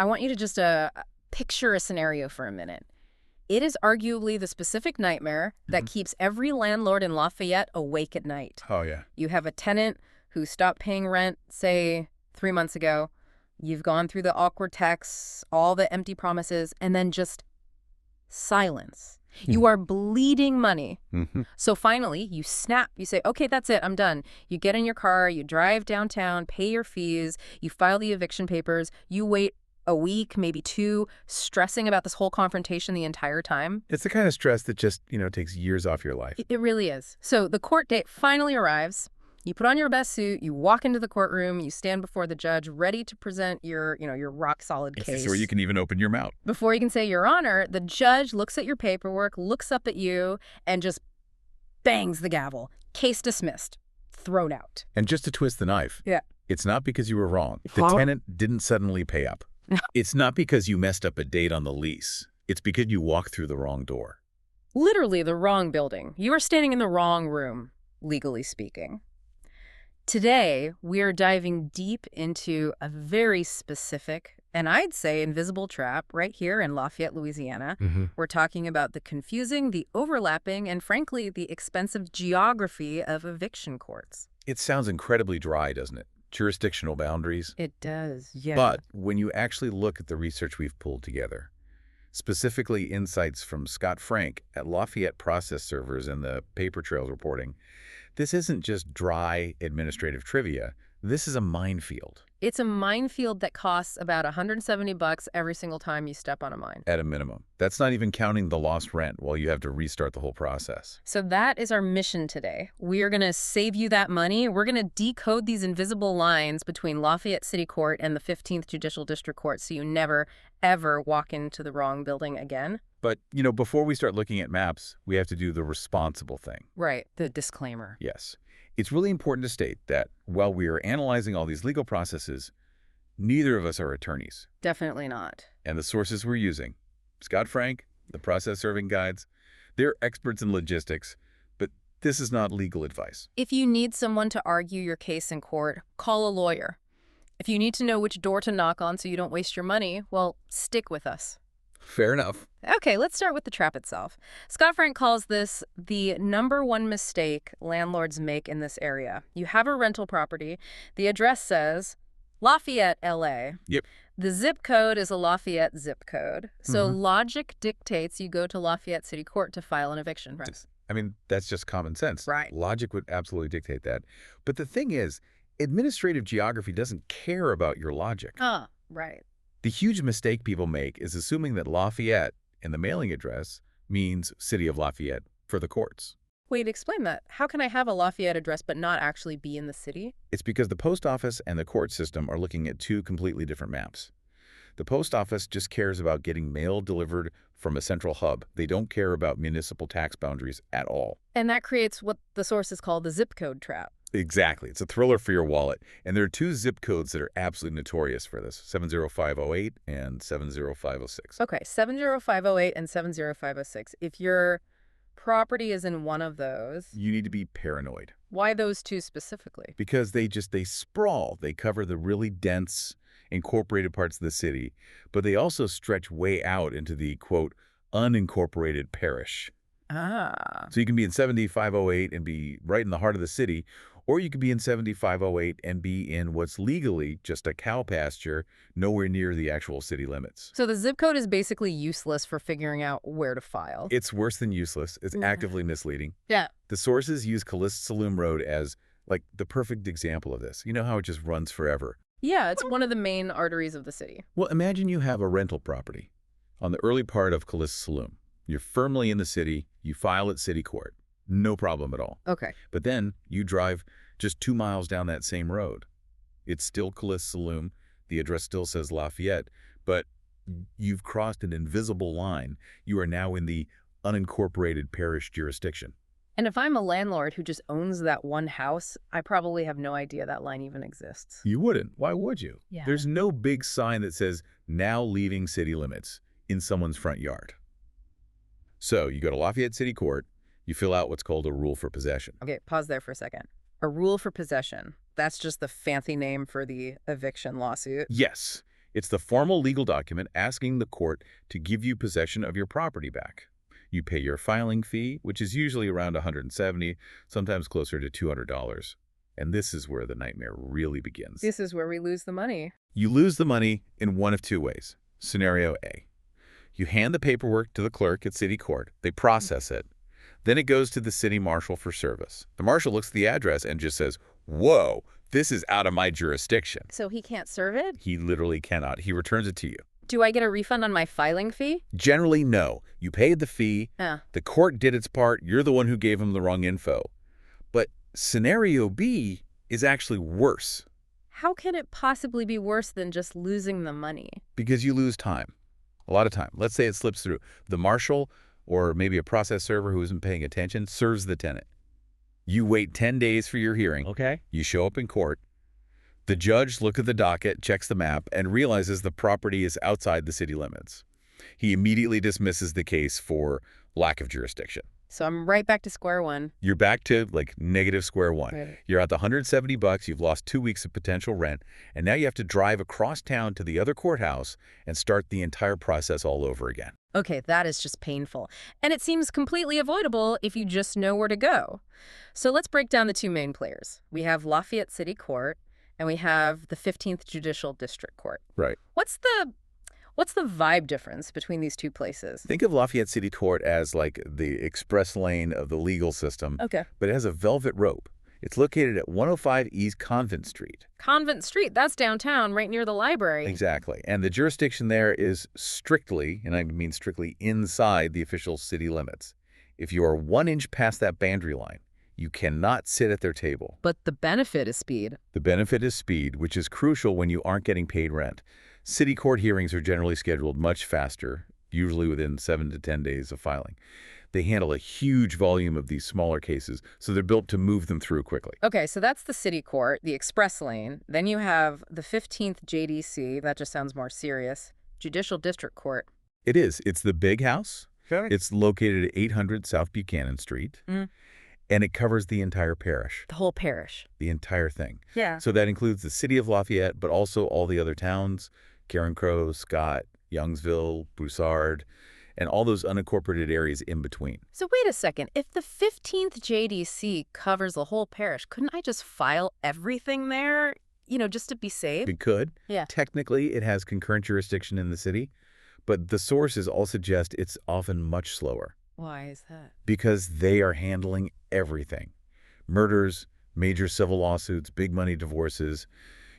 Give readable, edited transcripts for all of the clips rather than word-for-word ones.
I want you to just picture a scenario for a minute. It is arguably the specific nightmare that keeps every landlord in Lafayette awake at night. Oh, yeah. You have a tenant who stopped paying rent, say, 3 months ago. You've gone through the awkward texts, all the empty promises, and then just silence. You are bleeding money. So finally, you snap. You say, okay, that's it. I'm done. You get in your car. You drive downtown, pay your fees. You file the eviction papers. You wait a week, maybe 2, stressing about this whole confrontation the entire time. It's the kind of stress that just, takes years off your life. It really is. So the court date finally arrives. You put on your best suit, you walk into the courtroom, you stand before the judge, ready to present your rock-solid case. Before you can even open your mouth. Before you can say, Your Honor, the judge looks at your paperwork, looks up at you, and just bangs the gavel. Case dismissed. Thrown out. And just to twist the knife, it's not because you were wrong. The tenant didn't suddenly pay up. It's not because you messed up a date on the lease. It's because you walked through the wrong door. Literally the wrong building. You are standing in the wrong room, legally speaking. Today, we are diving deep into a very specific, and I'd say invisible trap right here in Lafayette, Louisiana. We're talking about the confusing, the overlapping, and frankly, the expensive geography of eviction courts. It sounds incredibly dry, doesn't it? Jurisdictional boundaries. It does, yeah. But when you actually look at the research we've pulled together, specifically insights from Scott Frank at Lafayette Process Servers and the paper trails reporting, this isn't just dry administrative trivia. This is a minefield. It's a minefield that costs about $170 every single time you step on a mine. At a minimum. That's not even counting the lost rent while you have to restart the whole process. So that is our mission today. We are going to save you that money. We're going to decode these invisible lines between Lafayette City Court and the 15th Judicial District Court so you never, ever walk into the wrong building again. But, before we start looking at maps, we have to do the responsible thing. Right, the disclaimer. Yes. It's really important to state that while we are analyzing all these legal processes, neither of us are attorneys. Definitely not. And the sources we're using, Scott Frank, the process serving guides, they're experts in logistics, but this is not legal advice. If you need someone to argue your case in court, call a lawyer. If you need to know which door to knock on so you don't waste your money, well, stick with us. Fair enough. Okay, let's start with the trap itself. Scott Frank calls this the #1 mistake landlords make in this area. You have a rental property. The address says Lafayette, LA. Yep. The zip code is a Lafayette zip code. So logic dictates you go to Lafayette City Court to file an eviction. That's just common sense. Right. Logic would absolutely dictate that. But the thing is, administrative geography doesn't care about your logic. Right. The huge mistake people make is assuming that Lafayette in the mailing address means City of Lafayette for the courts. Wait, explain that. How can I have a Lafayette address but not actually be in the city? It's because the post office and the court system are looking at 2 completely different maps. The post office just cares about getting mail delivered from a central hub. They don't care about municipal tax boundaries at all. And that creates what the sources call the zip code trap. Exactly. It's a thriller for your wallet. And there are 2 zip codes that are absolutely notorious for this, 70508 and 70506. Okay, 70508 and 70506. If your property is in one of those, you need to be paranoid. Why those 2 specifically? Because they sprawl. They cover the really dense, incorporated parts of the city, but they also stretch way out into the, quote, unincorporated parish. So you can be in 7508 and be right in the heart of the city, or you could be in 7508 and be in what's legally just a cow pasture nowhere near the actual city limits. So the zip code is basically useless for figuring out where to file. It's worse than useless. It's actively misleading. Yeah. The sources use Calist Saloon Road as, the perfect example of this. You know how it just runs forever? Yeah, it's one of the main arteries of the city. Well, imagine you have a rental property on the early part of Calist Saloon. You're firmly in the city. You file at city court. No problem at all. Okay. But then you drive just 2 miles down that same road. It's still Calist Saloon. The address still says Lafayette, but you've crossed an invisible line. You are now in the unincorporated parish jurisdiction. And if I'm a landlord who just owns that one house, I probably have no idea that line even exists. You wouldn't. Why would you? Yeah. There's no big sign that says, now leaving city limits in someone's front yard. So you go to Lafayette City Court, you fill out what's called a rule for possession. Okay, pause there for a second. A rule for possession. That's just the fancy name for the eviction lawsuit. Yes. It's the formal legal document asking the court to give you possession of your property back. You pay your filing fee, which is usually around $170, sometimes closer to $200. And this is where the nightmare really begins. This is where we lose the money. You lose the money in one of two ways. Scenario A. You hand the paperwork to the clerk at City Court. They process it. Then it goes to the City Marshal for service. The Marshal looks at the address and just says, "Whoa, this is out of my jurisdiction." So he can't serve it? He literally cannot. He returns it to you. Do I get a refund on my filing fee? Generally, no. You paid the fee. The court did its part. You're the one who gave him the wrong info. But scenario B is actually worse. How can it possibly be worse than just losing the money? Because you lose time. A lot of time. Let's say it slips through. The marshal, or maybe a process server who isn't paying attention, serves the tenant. You wait 10 days for your hearing. Okay. You show up in court. The judge looks at the docket, checks the map, and realizes the property is outside the city limits. He immediately dismisses the case for lack of jurisdiction. So I'm right back to square one. You're back to, like, negative square one. Right. You're at the $170, you've lost 2 weeks of potential rent, and now you have to drive across town to the other courthouse and start the entire process all over again. Okay, that is just painful. And it seems completely avoidable if you just know where to go. So let's break down the two main players. We have Lafayette City Court, and we have the 15th Judicial District Court. Right. What's the vibe difference between these two places? Think of Lafayette City Court as like the express lane of the legal system. Okay. But it has a velvet rope. It's located at 105 East Convent Street. Convent Street, that's downtown, right near the library. Exactly. And the jurisdiction there is strictly, and I mean strictly, inside the official city limits. If you are 1 inch past that boundary line, you cannot sit at their table. But the benefit is speed. The benefit is speed, which is crucial when you aren't getting paid rent. City court hearings are generally scheduled much faster, usually within 7 to 10 days of filing. They handle a huge volume of these smaller cases, so they're built to move them through quickly. Okay, so that's the city court, the express lane. Then you have the 15th JDC. That just sounds more serious. Judicial District Court. It is. It's the big house. Sure. It's located at 800 South Buchanan Street, and it covers the entire parish. The whole parish. The entire thing. Yeah. So that includes the city of Lafayette, but also all the other towns, Carencro, Scott, Youngsville, Broussard, and all those unincorporated areas in between. So wait a second. If the 15th JDC covers the whole parish, couldn't I just file everything there, just to be safe? It could. Yeah. Technically, it has concurrent jurisdiction in the city, but the sources all suggest it's often much slower. Why is that? Because they are handling everything. Murders, major civil lawsuits, big money divorces.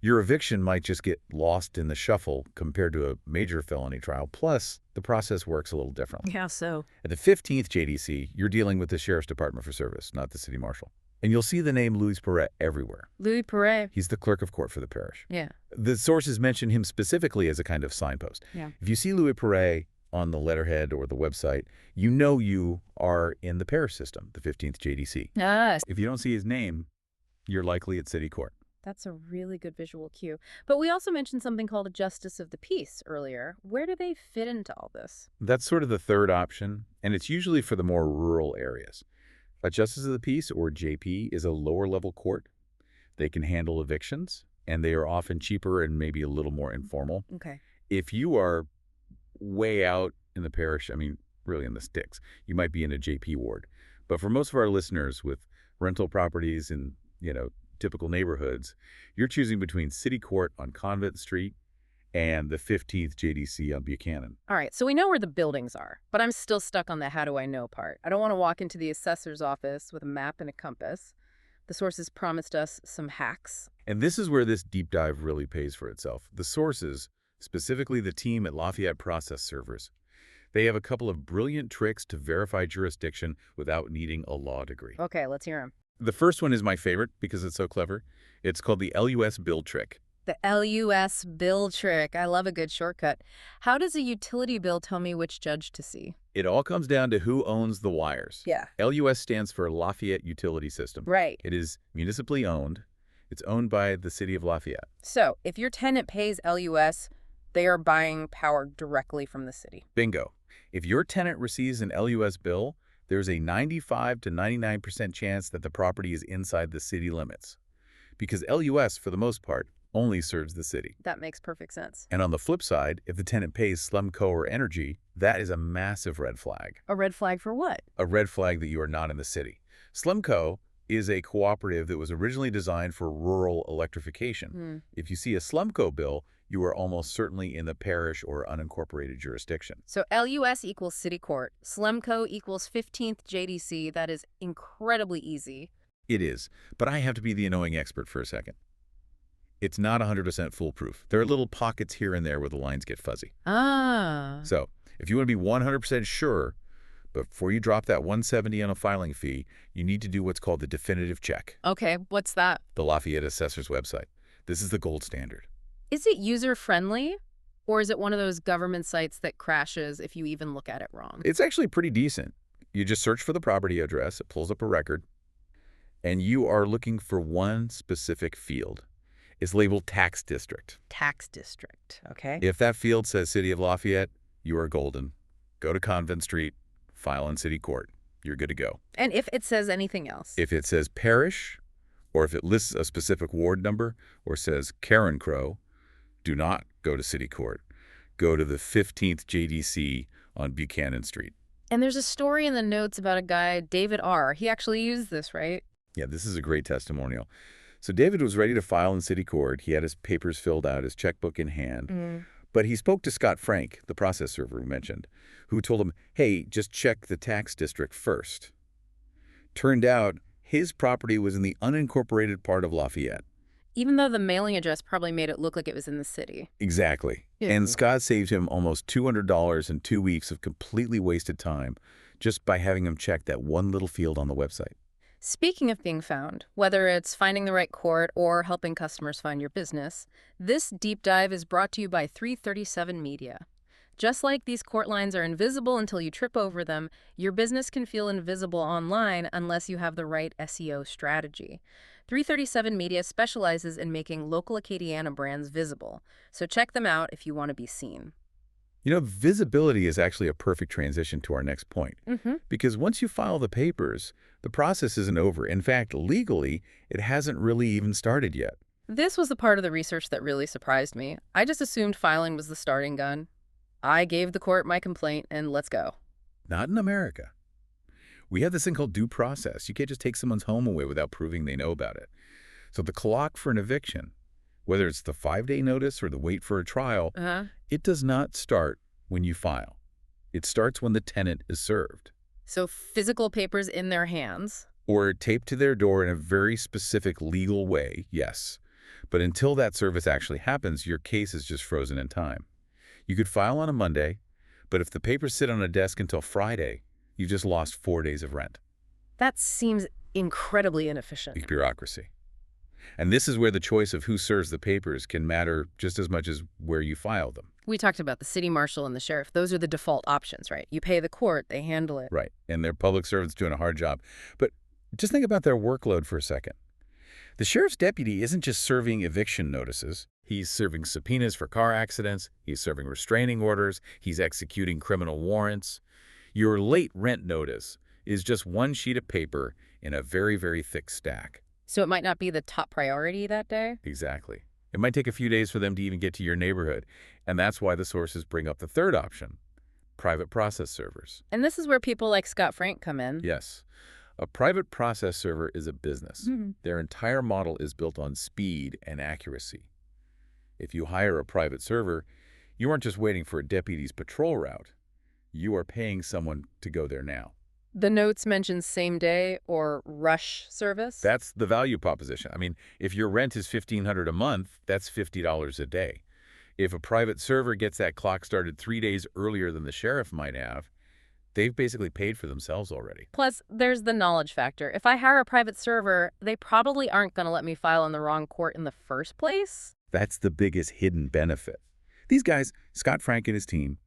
Your eviction might just get lost in the shuffle compared to a major felony trial. Plus, the process works a little differently. Yeah, so? At the 15th JDC, you're dealing with the Sheriff's Department for service, not the City Marshal. And you'll see the name Louis Perret everywhere. Louis Perret. He's the clerk of court for the parish. Yeah. The sources mention him specifically as a kind of signpost. Yeah. If you see Louis Perret on the letterhead or the website, you know you are in the parish system, the 15th JDC. Ah, If you don't see his name, you're likely at City Court. that's a really good visual cue. But we also mentioned something called a justice of the peace earlier. Where do they fit into all this? That's sort of the third option, and it's usually for the more rural areas. A justice of the peace, or JP, is a lower-level court. They can handle evictions, and they are often cheaper and maybe a little more informal. Okay. If you are way out in the parish, I mean, really in the sticks, you might be in a JP ward. But for most of our listeners with rental properties in, typical neighborhoods, you're choosing between City Court on Convent Street and the 15th JDC on Buchanan. All right, so we know where the buildings are, but I'm still stuck on the how do I know part. I don't want to walk into the assessor's office with a map and a compass. The sources promised us some hacks. And this is where this deep dive really pays for itself. The sources, specifically the team at Lafayette Process Servers, they have a couple of brilliant tricks to verify jurisdiction without needing a law degree. Okay, let's hear them. The first one is my favorite because it's so clever. It's called the LUS bill trick. The LUS bill trick. I love a good shortcut. How does a utility bill tell me which judge to see? It all comes down to who owns the wires. Yeah. LUS stands for Lafayette Utility System. Right. It is municipally owned. It's owned by the city of Lafayette. So if your tenant pays LUS, they are buying power directly from the city. Bingo. If your tenant receives an LUS bill, there's a 95 to 99% chance that the property is inside the city limits. Because LUS, for the most part, only serves the city. That makes perfect sense. And on the flip side, if the tenant pays SLEMCO or energy, that is a massive red flag. A red flag for what? A red flag that you are not in the city. SLEMCO is a cooperative that was originally designed for rural electrification. If you see a SLEMCO bill, you are almost certainly in the parish or unincorporated jurisdiction. So LUS equals City Court. SLEMCO equals 15th JDC. That is incredibly easy. It is, but I have to be the annoying expert for a second. It's not 100% foolproof. There are little pockets here and there where the lines get fuzzy. So if you want to be 100% sure, before you drop that $170 on a filing fee, you need to do what's called the definitive check. Okay, what's that? The Lafayette Assessor's website. This is the gold standard. Is it user-friendly, or is it one of those government sites that crashes if you even look at it wrong? It's actually pretty decent. You just search for the property address, it pulls up a record, and you are looking for one specific field. It's labeled Tax District. Tax District, okay. If that field says City of Lafayette, you are golden. Go to Convent Street, file in City Court. You're good to go. And if it says anything else? If it says Parish, or if it lists a specific ward number, or says Carencro, do not go to City Court. Go to the 15th JDC on Buchanan Street. And there's a story in the notes about a guy, David R. He actually used this, right? Yeah, this is a great testimonial. So David was ready to file in City Court. He had his papers filled out, his checkbook in hand. But he spoke to Scott Frank, the process server we mentioned, who told him, hey, just check the tax district first. Turned out his property was in the unincorporated part of Lafayette. Even though the mailing address probably made it look like it was in the city. Exactly. Yeah. And Scott saved him almost $200 in 2 weeks of completely wasted time just by having him check that one little field on the website. Speaking of being found, whether it's finding the right court or helping customers find your business, this deep dive is brought to you by 337 Media. Just like these court lines are invisible until you trip over them, your business can feel invisible online unless you have the right SEO strategy. 337 Media specializes in making local Acadiana brands visible, so check them out if you want to be seen. You know, visibility is actually a perfect transition to our next point. Because once you file the papers, the process isn't over. In fact, legally, it hasn't really even started yet. This was the part of the research that really surprised me. I just assumed filing was the starting gun. I gave the court my complaint, and let's go. Not in America. We have this thing called due process. You can't just take someone's home away without proving they know about it. So the clock for an eviction, whether it's the 5-day notice or the wait for a trial, it does not start when you file. It starts when the tenant is served. So physical papers in their hands? Or taped to their door in a very specific legal way, yes. But until that service actually happens, your case is just frozen in time. You could file on a Monday, but if the papers sit on a desk until Friday, you've just lost 4 days of rent. That seems incredibly inefficient. Bureaucracy. And this is where the choice of who serves the papers can matter just as much as where you file them. We talked about the city marshal and the sheriff. Those are the default options, right? You pay the court, they handle it. Right, and they're public servants doing a hard job. But just think about their workload for a second. The sheriff's deputy isn't just serving eviction notices. He's serving subpoenas for car accidents. He's serving restraining orders. He's executing criminal warrants. Your late rent notice is just one sheet of paper in a very, very thick stack. So it might not be the top priority that day? Exactly. It might take a few days for them to even get to your neighborhood. And that's why the sources bring up the third option, private process servers. And this is where people like Scott Frank come in. Yes. A private process server is a business. Their entire model is built on speed and accuracy. If you hire a private server, you aren't just waiting for a deputy's patrol route. You are paying someone to go there now. The notes mention same-day or rush service? That's the value proposition. I mean, if your rent is $1,500 a month, that's $50 a day. If a private server gets that clock started 3 days earlier than the sheriff might have, they've basically paid for themselves already. Plus, there's the knowledge factor. If I hire a private server, they probably aren't going to let me file in the wrong court in the first place. That's the biggest hidden benefit. These guys, Scott Frank and his team,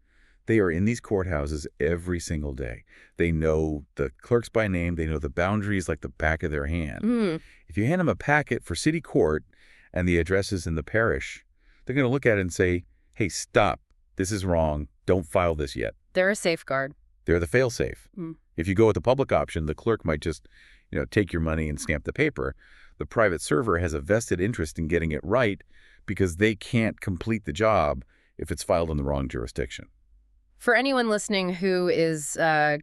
they are in these courthouses every single day. They know the clerks by name. They know the boundaries like the back of their hand. If you hand them a packet for city court and the address is in the parish, they're going to look at it and say, hey, stop. This is wrong. Don't file this yet. They're a safeguard. They're the fail-safe. If you go with the public option, the clerk might just, take your money and stamp the paper. The private server has a vested interest in getting it right because they can't complete the job if it's filed in the wrong jurisdiction. For anyone listening who is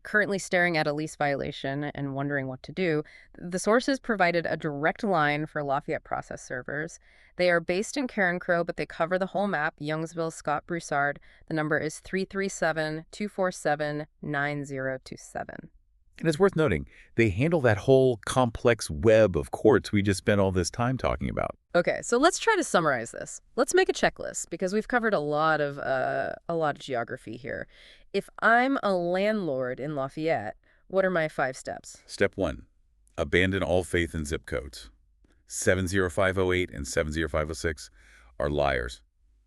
currently staring at a lease violation and wondering what to do, the sources provided a direct line for Lafayette process servers. They are based in Carencro, but they cover the whole map, Youngsville, Scott, Broussard. The number is 337-247-9027. And it's worth noting, they handle that whole complex web of courts we just spent all this time talking about. Okay, so let's try to summarize this. Let's make a checklist because we've covered a lot of geography here. If I'm a landlord in Lafayette, what are my 5 steps? Step 1, abandon all faith in zip codes. 70508 and 70506 are liars.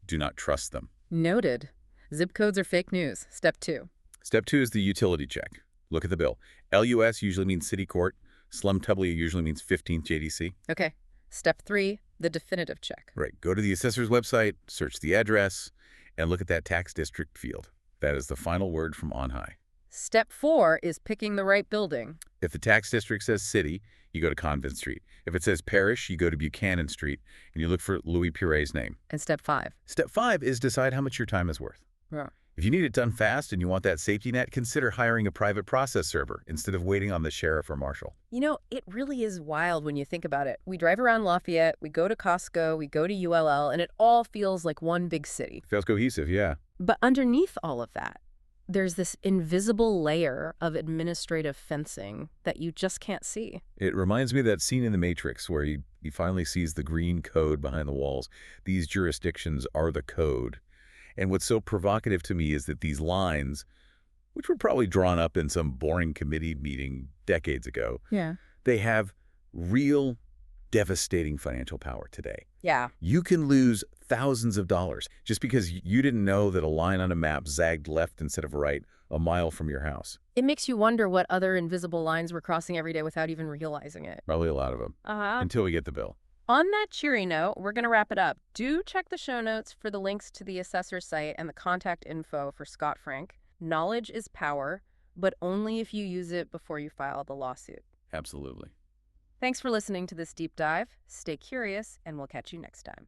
Do not trust them. Noted. Zip codes are fake news. Step 2. Step 2 is the utility check. Look at the bill. LUS usually means City Court. SLEMCO usually means 15th JDC. Okay. Step 3, the definitive check. Right. Go to the assessor's website, search the address, and look at that tax district field. That is the final word from on high. Step 4 is picking the right building. If the tax district says city, you go to Convent Street. If it says parish, you go to Buchanan Street, and you look for Louis Pure's name. And step 5? Step 5 is decide how much your time is worth. Yeah. If you need it done fast and you want that safety net, consider hiring a private process server instead of waiting on the sheriff or marshal. You know, it really is wild when you think about it. We drive around Lafayette, we go to Costco, we go to ULL, and it all feels like one big city. Feels cohesive, yeah. But underneath all of that, there's this invisible layer of administrative fencing that you just can't see. It reminds me of that scene in The Matrix where he finally sees the green code behind the walls. These jurisdictions are the code. And what's so provocative to me is that these lines, which were probably drawn up in some boring committee meeting decades ago, they have real devastating financial power today. Yeah. You can lose thousands of dollars just because you didn't know that a line on a map zagged left instead of right a mile from your house. It makes you wonder what other invisible lines we're crossing every day without even realizing it. Probably a lot of them. Until we get the bill. On that cheery note, we're going to wrap it up. Do check the show notes for the links to the assessor's site and the contact info for Scott Frank. Knowledge is power, but only if you use it before you file the lawsuit. Absolutely. Thanks for listening to this deep dive. Stay curious, and we'll catch you next time.